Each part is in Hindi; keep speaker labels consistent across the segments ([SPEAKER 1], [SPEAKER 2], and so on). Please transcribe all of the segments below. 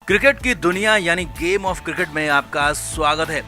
[SPEAKER 1] क्रिकेट की दुनिया यानी गेम ऑफ क्रिकेट में आपका स्वागत है।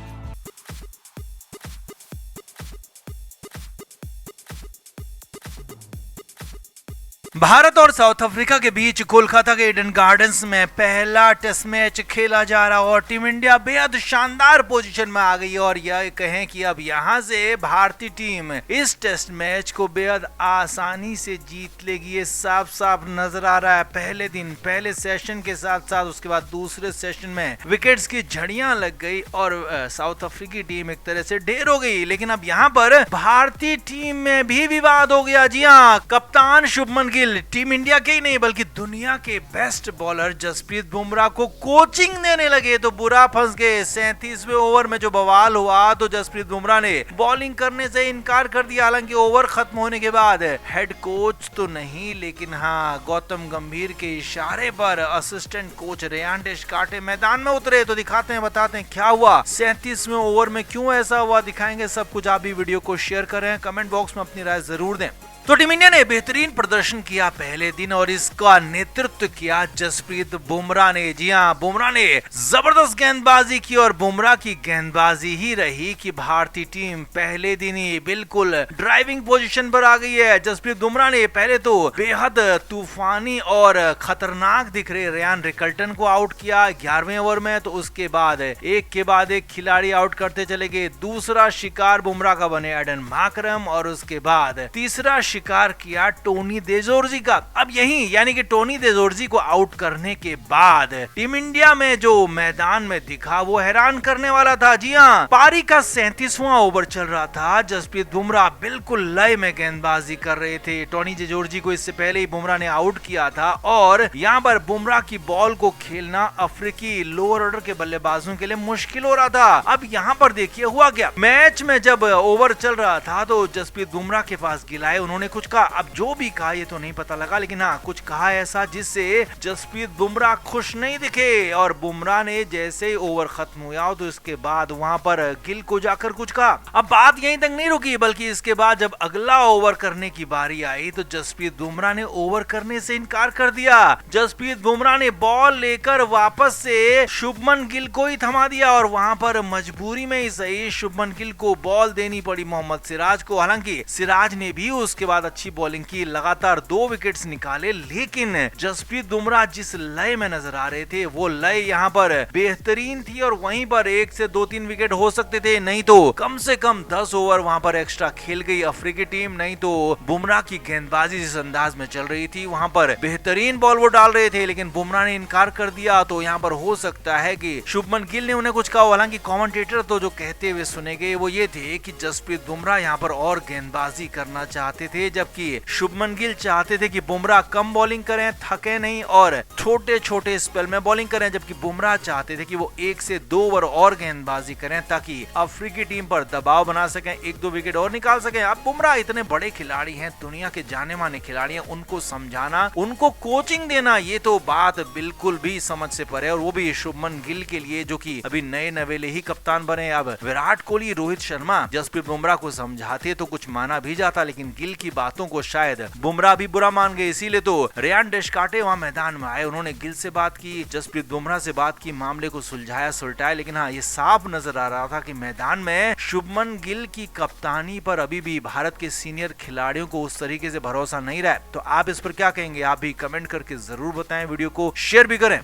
[SPEAKER 1] भारत और साउथ अफ्रीका के बीच कोलकाता के ईडन गार्डन्स में पहला टेस्ट मैच खेला जा रहा और टीम इंडिया बेहद शानदार पोजीशन में आ गई और यह कहें कि अब यहां से भारतीय टीम इस टेस्ट मैच को बेहद आसानी से जीत लेगी। ये साफ साफ नजर आ रहा है। पहले दिन पहले सेशन के साथ साथ उसके बाद दूसरे सेशन में विकेट्स की झड़ियां लग गई और साउथ अफ्रीकी टीम एक तरह से ढेर हो गई। लेकिन अब यहाँ पर भारतीय टीम में भी विवाद हो गया। जी हाँ, कप्तान शुभमन गिल टीम इंडिया के ही नहीं बल्कि दुनिया के बेस्ट बॉलर जसप्रीत बुमराह को कोचिंग देने लगे तो बुरा फंस गए। 37वें ओवर में जो बवाल हुआ तो जसप्रीत बुमराह ने बॉलिंग करने से इनकार कर दिया। हालांकि ओवर खत्म होने के बाद हेड कोच तो नहीं लेकिन हाँ गौतम गंभीर के इशारे पर असिस्टेंट कोच रेयान डेशकार्टे मैदान में उतरे। तो दिखाते हैं बताते हैं क्या हुआ 37वें ओवर में, क्यों ऐसा हुआ दिखाएंगे सब कुछ। आप भी वीडियो को शेयर करें, कमेंट बॉक्स में अपनी राय जरूर दें। तो टीम इंडिया ने बेहतरीन प्रदर्शन किया पहले दिन और इसका नेतृत्व किया जसप्रीत बुमराह ने। जी हाँ, बुमराह ने जबरदस्त गेंदबाजी की और बुमराह की गेंदबाजी ही रही कि भारतीय टीम पहले दिन ही बिल्कुल ड्राइविंग पोजीशन पर आ गई है। जसप्रीत बुमराह ने पहले तो बेहद तूफानी और खतरनाक दिख रहे रेयान रिकल्टन को आउट किया 11वें ओवर में। तो उसके बाद एक के बाद एक खिलाड़ी आउट करते चले गए। दूसरा शिकार बुमराह का बने एडन मार्करम और उसके बाद तीसरा शिकार किया टोनी देजोरजी का। अब यही यानी कि टोनी देजोरजी को आउट करने के बाद टीम इंडिया में जो मैदान में दिखा वो हैरान करने वाला था। जी हाँ, पारी का 37वां ओवर चल रहा था। जसप्रीत बुमराह बिल्कुल लय में गेंदबाजी कर रहे थे। टोनी देजोरजी को इससे पहले ही बुमराह ने आउट किया था और यहाँ पर बुमराह की बॉल को खेलना अफ्रीकी लोअर ऑर्डर के बल्लेबाजों के लिए मुश्किल हो रहा था। अब यहाँ पर देखिए हुआ क्या, मैच में जब ओवर चल रहा था तो जसप्रीत बुमराह के पास गिलाए, उन्होंने कुछ कहा। अब जो भी कहा ये तो नहीं पता लगा लेकिन हाँ कुछ कहा ऐसा जिससे जसप्रीत बुमराह खुश नहीं दिखे और बुमराह ने जैसे ही ओवर खत्म हुआ तो इसके बाद वहां पर गिल को जाकर कुछ कहा। अब बात यहीं तक नहीं रुकी बल्कि इसके बाद जब अगला ओवर करने की बारी आई तो जसप्रीत बुमराह ने ओवर करने से इनकार कर दिया। जसप्रीत बुमराह ने बॉल लेकर वापस से शुभमन गिल को ही थमा दिया और वहां पर मजबूरी में ही सही शुभमन गिल को बॉल देनी पड़ी मोहम्मद सिराज को। हालांकि सिराज ने भी उसके बाद अच्छी बॉलिंग की, लगातार 2 विकेट्स निकाले लेकिन जसप्रीत बुमराह जिस लय में नजर आ रहे थे वो लय यहाँ पर बेहतरीन थी और वहीं पर 1 से 2-3 विकेट हो सकते थे, नहीं तो कम से कम 10 ओवर वहां पर एक्स्ट्रा खेल गई अफ्रीकी टीम। नहीं तो बुमराह की गेंदबाजी जिस अंदाज में चल रही थी वहां पर बेहतरीन बॉल वो डाल रहे थे लेकिन बुमराह ने इनकार कर दिया। तो यहाँ पर हो सकता है कि शुभमन गिल ने उन्हें कुछ कहा। हालांकि कमेंटेटर तो जो कहते हुए सुने गए वो ये थे कि जसप्रीत बुमराह यहाँ पर और गेंदबाजी करना चाहते थे जबकि शुभमन गिल चाहते थे कि बुमराह कम बॉलिंग करें, थके नहीं और छोटे छोटे स्पेल में बॉलिंग करें, जबकि बुमराह चाहते थे कि वो 1 से 2 ओवर और गेंदबाजी करें ताकि अफ्रीकी टीम पर दबाव बना सकें, 1-2 विकेट और निकाल सकें। अब बुमराह इतने बड़े खिलाड़ी हैं, दुनिया के जाने माने खिलाड़ी हैं, उनको समझाना, उनको कोचिंग देना ये तो बात बिल्कुल भी समझ से परे और वो भी शुभमन गिल के लिए जो कि अभी नए नवेले ही कप्तान बने। अब विराट कोहली, रोहित शर्मा जसप्रीत बुमराह को समझाते तो कुछ माना भी जाता लेकिन गिल की बातों को शायद बुमराह भी बुरा मान गए। इसीलिए तो रेयान डेशकार्टे वहां मैदान में आए, उन्होंने गिल से बात की, जसप्रीत बुमराह से बात की, मामले को सुलझाया सुलटाया। लेकिन हाँ ये साफ नजर आ रहा था कि मैदान में शुभमन गिल की कप्तानी पर अभी भी भारत के सीनियर खिलाड़ियों को उस तरीके से भरोसा नहीं रहा। तो आप इस पर क्या कहेंगे, आप भी कमेंट करके जरूर बताएं, वीडियो को शेयर भी करें।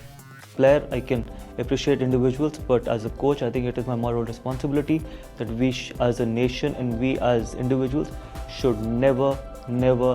[SPEAKER 2] Player, I can appreciate individuals, but as a coach, I think it is my moral responsibility that we as a nation and we as individuals should never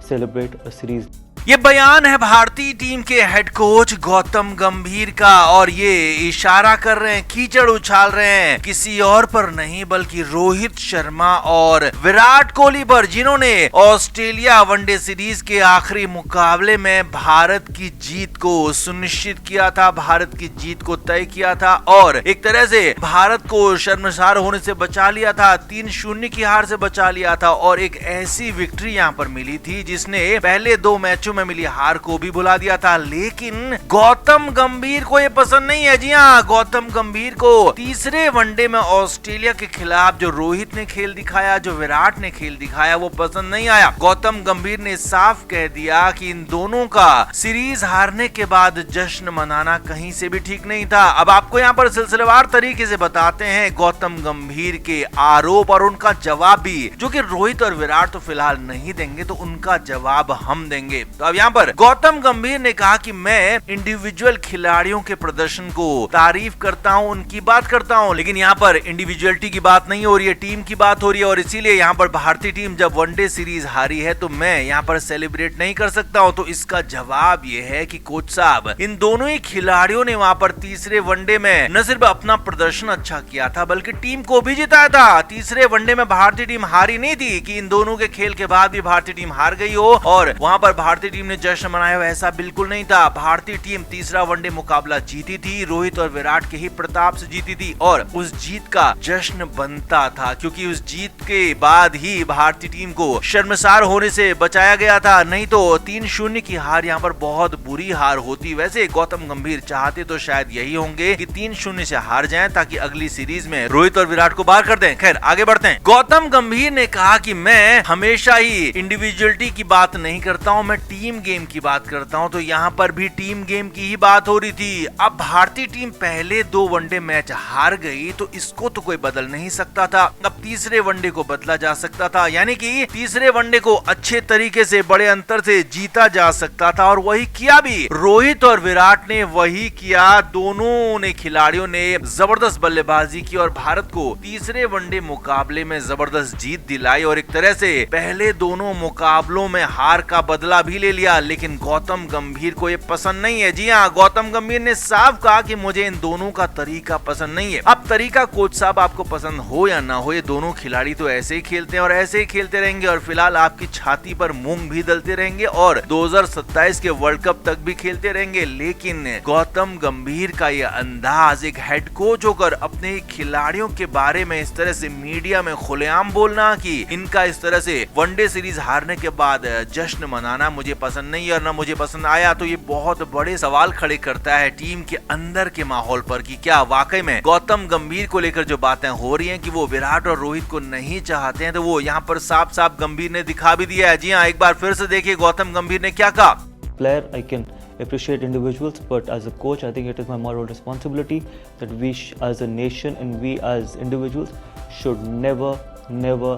[SPEAKER 2] celebrate a series.
[SPEAKER 1] ये बयान है भारतीय टीम के हेड कोच गौतम गंभीर का और ये इशारा कर रहे हैं, कीचड़ उछाल रहे हैं किसी और पर नहीं बल्कि रोहित शर्मा और विराट कोहली पर, जिन्होंने ऑस्ट्रेलिया वनडे सीरीज के आखिरी मुकाबले में भारत की जीत को सुनिश्चित किया था, भारत की जीत को तय किया था और एक तरह से भारत को शर्मसार होने से बचा लिया था, 3-0 की हार से बचा लिया था और एक ऐसी विक्ट्री यहाँ पर मिली थी जिसने पहले 2 मैचों मैचों में मिली हार को भी भुला दिया था, लेकिन गौतम गंभीर को ये पसंद नहीं है। जी हाँ, गौतम गंभीर को तीसरे वनडे में ऑस्ट्रेलिया के खिलाफ जो रोहित ने खेल दिखाया, जो विराट ने खेल दिखाया, वो पसंद नहीं आया। गौतम गंभीर ने साफ कह दिया कि इन दोनों का सीरीज हारने के बाद जश्न मनाना कहीं से भी ठीक नहीं था। अब आपको यहाँ पर सिलसिलेवार तरीके से बताते हैं गौतम गंभीर के आरोप और उनका जवाब भी, जो कि रोहित और विराट तो फिलहाल नहीं देंगे, तो उनका जवाब हम देंगे। तो अब यहाँ पर गौतम गंभीर ने कहा कि मैं इंडिविजुअल खिलाड़ियों के प्रदर्शन को तारीफ करता हूँ, उनकी बात करता हूँ, लेकिन यहाँ पर इंडिविजुअलिटी की बात नहीं हो रही है, टीम की बात हो रही है। और इसीलिए यहाँ पर भारतीय टीम जब वनडे सीरीज हारी है तो मैं यहाँ पर सेलिब्रेट नहीं कर सकता हूँ। तो इसका जवाब ये है कि कोच साहब, इन दोनों ही खिलाड़ियों ने वहां पर तीसरे वनडे में न सिर्फ अपना प्रदर्शन अच्छा किया था, बल्कि टीम को भी जिताया था। तीसरे वनडे में भारतीय टीम हारी नहीं थी कि इन दोनों के खेल के बाद भी भारतीय टीम हार गई हो और वहां पर भारतीय टीम ने जश्न मनाया हो, ऐसा बिल्कुल नहीं था। भारतीय टीम तीसरा वनडे मुकाबला जीती थी, रोहित और विराट के ही प्रताप से जीती थी और उस जीत का जश्न बनता था, क्योंकि उस जीत के बाद ही भारतीय टीम को शर्मसार होने से बचाया गया था। नहीं तो 3-0 की हार यहाँ पर बहुत बुरी हार होती। वैसे गौतम गंभीर चाहते तो शायद यही होंगे कि 3-0 से हार जाएं ताकि अगली सीरीज में रोहित और विराट को बाहर कर दें। खैर, आगे बढ़ते हैं। गौतम गंभीर ने कहा कि मैं हमेशा ही इंडिविजुअलिटी की बात नहीं करता हूं, मैं टीम गेम की बात करता हूं। तो यहाँ पर भी टीम गेम की ही बात हो रही थी। अब भारतीय टीम पहले 2 वनडे मैच हार गई तो इसको तो कोई बदल नहीं सकता था। अब तीसरे वनडे को बदला जा सकता था, यानी कि तीसरे वनडे को अच्छे तरीके से बड़े अंतर से जीता जा सकता था और वही किया भी। रोहित और विराट ने वही किया। दोनों ने खिलाड़ियों ने जबरदस्त बल्लेबाजी की और भारत को तीसरे वनडे मुकाबले में जबरदस्त जीत दिलाई और एक तरह से पहले दोनों मुकाबलों में हार का बदला भी ले लिया। लेकिन गौतम गंभीर को ये पसंद नहीं है। जी हाँ, गौतम गंभीर ने साफ कहा कि मुझे इन दोनों का तरीका पसंद नहीं है। अब तरीका कोच साहब आपको पसंद हो या ना हो, ये दोनों खिलाड़ी तो ऐसे ही खेलते हैं और ऐसे ही खेलते रहेंगे और फिलहाल आपकी छाती पर मूंग भी दलते रहेंगे और 2027 के वर्ल्ड कप तक भी खेलते रहेंगे। लेकिन गौतम गंभीर का ये अंदाज, एक हेड कोच होकर अपने खिलाड़ियों के बारे में इस तरह से मीडिया में खुलेआम बोलना कि इनका इस तरह से वनडे सीरीज हारने के बाद जश्न मनाना मुझे पसंद नहीं है और ना मुझे पसंद आया, तो ये बहुत बड़े सवाल खड़े करता है टीम के अंदर के माहौल पर कि क्या वाकई में गौतम गंभीर को लेकर जो बातें हो रही हैं कि वो विराट और रोहित को नहीं चाहते हैं, तो वो यहाँ पर साफ साफ गंभीर ने दिखा भी दिया है। जी हाँ, एक बार फिर से देखिए गौतम गंभीर ने क्या कहा।
[SPEAKER 2] Player, I can appreciate individuals, but as a coach, I think it is my moral responsibility that we, as a nation and we as individuals, should never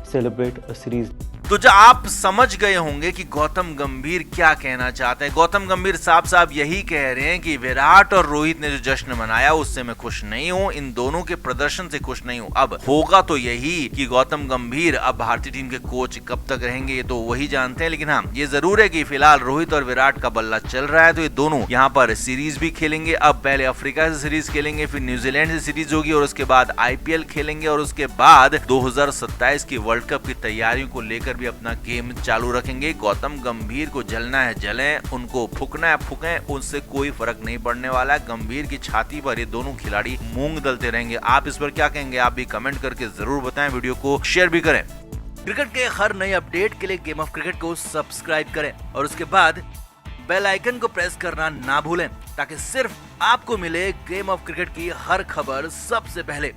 [SPEAKER 2] celebrate a series.
[SPEAKER 1] तो जो आप समझ गए होंगे कि गौतम गंभीर क्या कहना चाहते हैं। गौतम गंभीर साफ साफ यही कह रहे हैं कि विराट और रोहित ने जो जश्न मनाया उससे मैं खुश नहीं हूं, इन दोनों के प्रदर्शन से खुश नहीं हूं। अब होगा तो यही कि गौतम गंभीर अब भारतीय टीम के कोच कब तक रहेंगे ये तो वही जानते हैं, लेकिन हाँ, ये जरूर है कि फिलहाल रोहित और विराट का बल्ला चल रहा है, तो ये दोनों यहाँ पर सीरीज भी खेलेंगे। अब पहले अफ्रीका से सीरीज खेलेंगे, फिर न्यूजीलैंड से सीरीज होगी और उसके बाद IPL खेलेंगे और उसके बाद 2027 की वर्ल्ड कप की तैयारियों को लेकर भी अपना गेम चालू रखेंगे। गौतम गंभीर को जलना है जलें, उनको फूकना है फूकें, उनसे कोई फर्क नहीं पड़ने वाला है। गंभीर की छाती पर ये दोनों खिलाड़ी मूंग दलते रहेंगे। आप इस पर क्या कहेंगे, आप भी कमेंट करके जरूर बताएं, वीडियो को शेयर भी करें। क्रिकेट के हर नए अपडेट के लिए गेम ऑफ क्रिकेट को सब्सक्राइब करें और उसके बाद बेल आइकन को प्रेस करना ना भूलें ताकि सिर्फ आपको मिले गेम ऑफ क्रिकेट की हर खबर सबसे पहले।